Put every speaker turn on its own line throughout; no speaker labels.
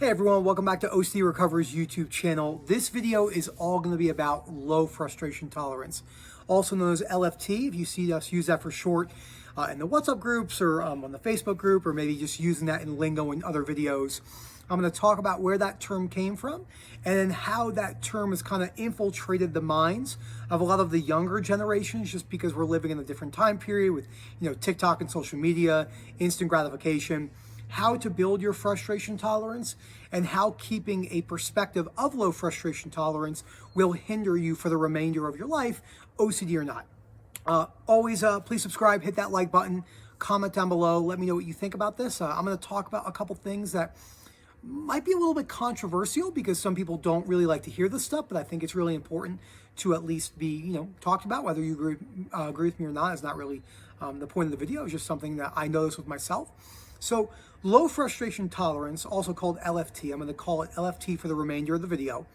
Hey everyone, welcome back to OCD Recovery's YouTube channel. This video is all going to be about low frustration tolerance, also known as LFT. If you see us use that for short in the WhatsApp groups or on the Facebook group, or maybe just using that in lingo in other videos, I'm going to talk about where that term came from and then how that term has kind of infiltrated the minds of a lot of the younger generations, just because we're living in a different time period with, TikTok and social media, instant gratification. How to build your frustration tolerance, and how keeping a perspective of low frustration tolerance will hinder you for the remainder of your life, OCD or not. Always, please subscribe, hit that like button, comment down below, let me know what you think about this. I'm going to talk about a couple things that might be a little bit controversial because some people don't really like to hear this stuff, but I think it's really important to at least be, talked about. Whether you agree with me or not is not really the point of the video. It's just something that I noticed with myself. So low frustration tolerance, also called LFT, I'm going to call it LFT for the remainder of the video,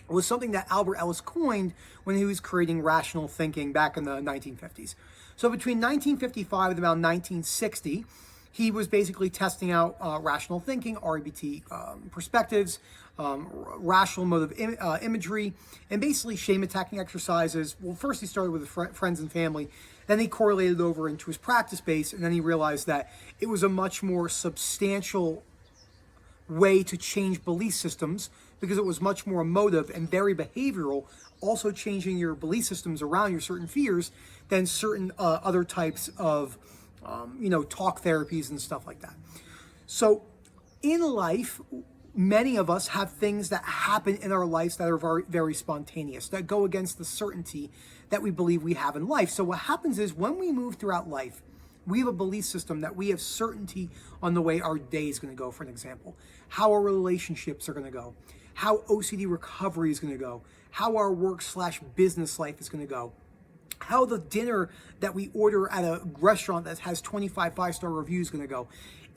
was something that Albert Ellis coined when he was creating rational thinking back in the 1950s. So between 1955 and about 1960, he was basically testing out rational thinking, REBT perspectives, rational motive imagery, and basically shame attacking exercises. Well, first he started with his friends and family, then he correlated over into his practice base, and then he realized that it was a much more substantial way to change belief systems because it was much more emotive and very behavioral, also changing your belief systems around your certain fears than certain other types of talk therapies and stuff like that. So in life, many of us have things that happen in our lives that are very, very spontaneous, that go against the certainty that we believe we have in life. So what happens is when we move throughout life, we have a belief system that we have certainty on the way our day is going to go, for an example, how our relationships are going to go, how OCD recovery is going to go, how our work/business life is going to go, how the dinner that we order at a restaurant that has 25 five-star reviews is going to go.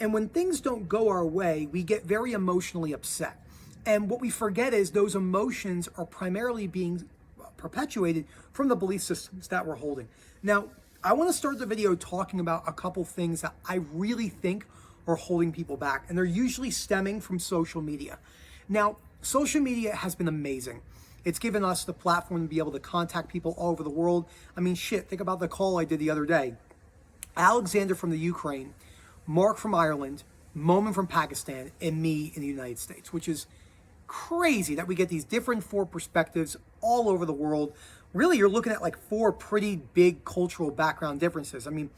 And when things don't go our way, we get very emotionally upset. And what we forget is those emotions are primarily being perpetuated from the belief systems that we're holding. Now, I want to start the video talking about a couple things that I really think are holding people back. And they're usually stemming from social media. Now, social media has been amazing. It's given us the platform to be able to contact people all over the world. I mean, shit, think about the call I did the other day. Alexander from the Ukraine, Mark from Ireland, Momin from Pakistan, and me in the United States, which is crazy that we get these different four perspectives all over the world. Really, you're looking at like four pretty big cultural background differences. I mean,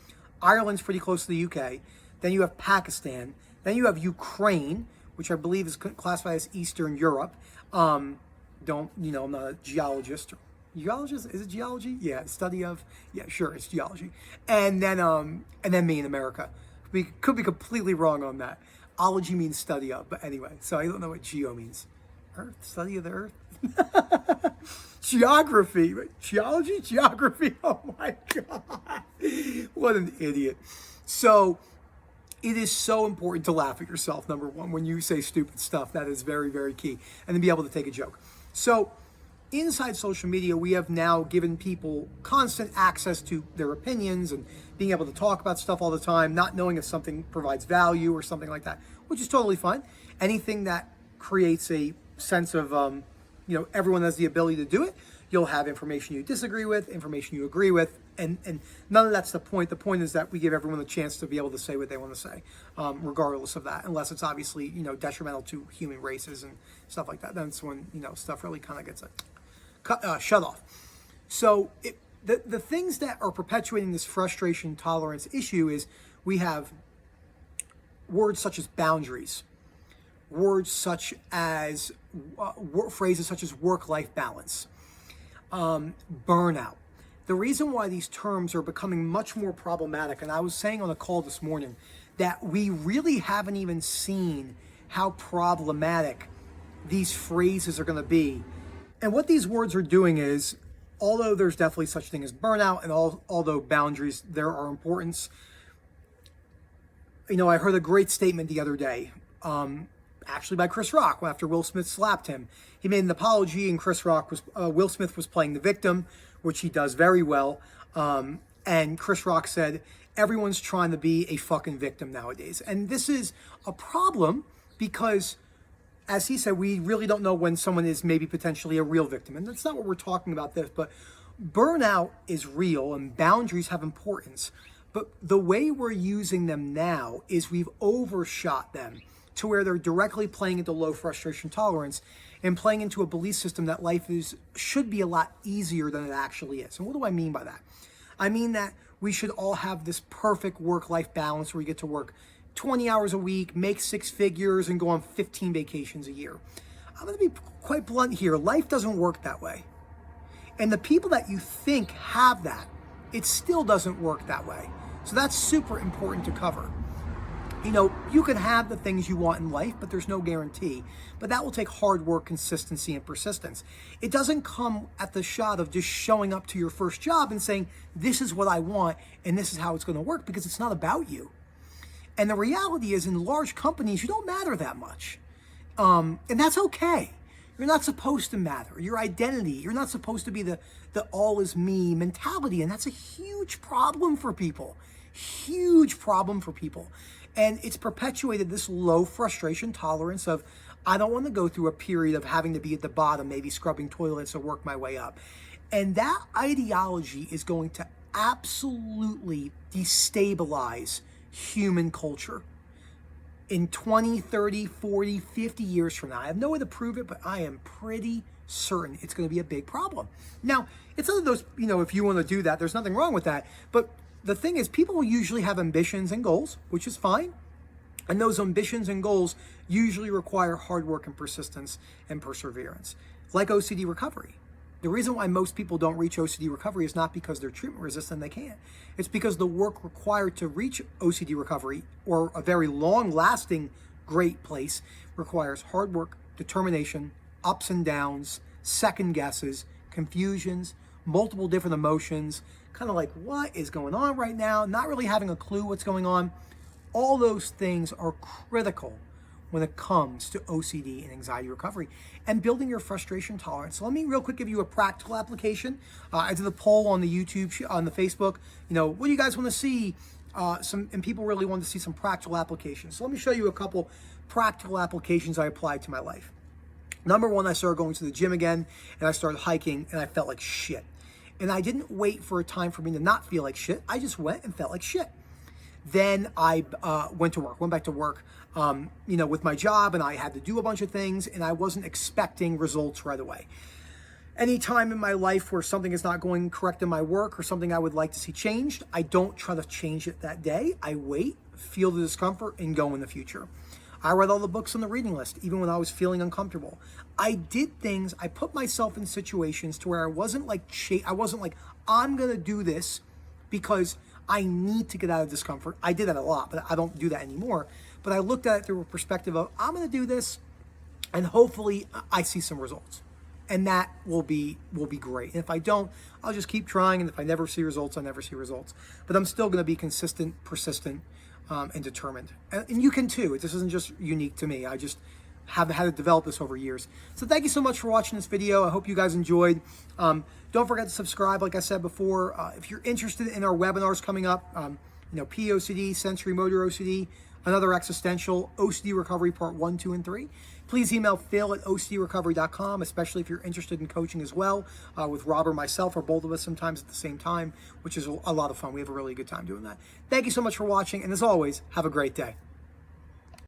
Ireland's pretty close to the UK. Then you have Pakistan. Then you have Ukraine, which I believe is classified as Eastern Europe. I'm not a geologist. Geologist? Is it geology? Yeah, study of. Yeah, sure, it's geology. And then me in America. We could be completely wrong on that. Ology means study of, but anyway. So I don't know what geo means. Earth, study of the earth. Geography, right? Geology, geography. Oh my God, what an idiot. So it is so important to laugh at yourself, number one, when you say stupid stuff. That is very, very key. And then be able to take a joke. So inside social media, we have now given people constant access to their opinions and being able to talk about stuff all the time, not knowing if something provides value or something like that, which is totally fine. Anything that creates a sense of, everyone has the ability to do it. You'll have information you disagree with, information you agree with, and none of that's the point. The point is that we give everyone the chance to be able to say what they want to say, regardless of that, unless it's obviously, detrimental to human races and stuff like that. That's when, stuff really kind of gets shut off. So the things that are perpetuating this frustration tolerance issue is we have words such as boundaries, words such as phrases such as work-life balance, burnout. The reason why these terms are becoming much more problematic, and I was saying on a call this morning that we really haven't even seen how problematic these phrases are going to be. And what these words are doing is, although there's definitely such thing as burnout, and although boundaries, there are importance. I heard a great statement the other day, actually by Chris Rock, after Will Smith slapped him. He made an apology, and Will Smith was playing the victim, which he does very well. And Chris Rock said, everyone's trying to be a fucking victim nowadays. And this is a problem because as he said, we really don't know when someone is maybe potentially a real victim. And that's not what we're talking about this, but burnout is real and boundaries have importance. But the way we're using them now is we've overshot them to where they're directly playing into low frustration tolerance and playing into a belief system that life should be a lot easier than it actually is. And what do I mean by that? I mean that we should all have this perfect work-life balance where we get to work 20 hours a week, make 6 figures, and go on 15 vacations a year. I'm going to be quite blunt here. Life doesn't work that way. And the people that you think have that, it still doesn't work that way. So that's super important to cover. You know, you can have the things you want in life, but there's no guarantee. But that will take hard work, consistency, and persistence. It doesn't come at the shot of just showing up to your first job and saying, this is what I want, and this is how it's going to work, because it's not about you. And the reality is, in large companies, you don't matter that much. And that's okay. You're not supposed to matter. Your identity, you're not supposed to be the all is me mentality. And that's a huge problem for people. Huge problem for people. And it's perpetuated this low frustration tolerance of, I don't want to go through a period of having to be at the bottom, maybe scrubbing toilets or work my way up. And that ideology is going to absolutely destabilize human culture in 20, 30, 40, 50 years from now. I have no way to prove it, but I am pretty certain it's going to be a big problem. Now, it's one of those, you know, if you want to do that, there's nothing wrong with that. But the thing is, people will usually have ambitions and goals, which is fine. And those ambitions and goals usually require hard work and persistence and perseverance, like OCD recovery. The reason why most people don't reach OCD recovery is not because they're treatment resistant, they can't. It's because the work required to reach OCD recovery, or a very long-lasting great place, requires hard work, determination, ups and downs, second guesses, confusions, multiple different emotions, kind of like, what is going on right now? Not really having a clue what's going on. All those things are critical when it comes to OCD and anxiety recovery and building your frustration tolerance. So let me real quick give you a practical application. I did a poll on the YouTube, on the Facebook, you know, what do you guys want to see? And people really wanted to see some practical applications. So let me show you a couple practical applications I applied to my life. Number one, I started going to the gym again, and I started hiking, and I felt like shit. And I didn't wait for a time for me to not feel like shit. I just went and felt like shit. Then I went back to work, you know, with my job, and I had to do a bunch of things, and I wasn't expecting results right away. Any time in my life where something is not going correct in my work or something I would like to see changed, I don't try to change it that day. I wait, feel the discomfort, and go in the future. I read all the books on the reading list, even when I was feeling uncomfortable. I did things, I put myself in situations to where I wasn't like, I'm gonna do this because I need to get out of discomfort. I did that a lot, but I don't do that anymore. But I looked at it through a perspective of, I'm gonna do this, and hopefully I see some results. And that will be great. And if I don't, I'll just keep trying, and if I never see results, I never see results. But I'm still gonna be consistent, persistent, and determined. And you can too. This isn't just unique to me. I just have had to develop this over years. So thank you so much for watching this video. I hope you guys enjoyed. Don't forget to subscribe, like I said before. If you're interested in our webinars coming up, you know, POCD, sensory motor OCD, another existential, OCD recovery part 1, 2, and 3. Please email phil@ocdrecovery.com, especially if you're interested in coaching as well, with Rob or myself, or both of us sometimes at the same time, which is a lot of fun. We have a really good time doing that. Thank you so much for watching, and as always, have a great day.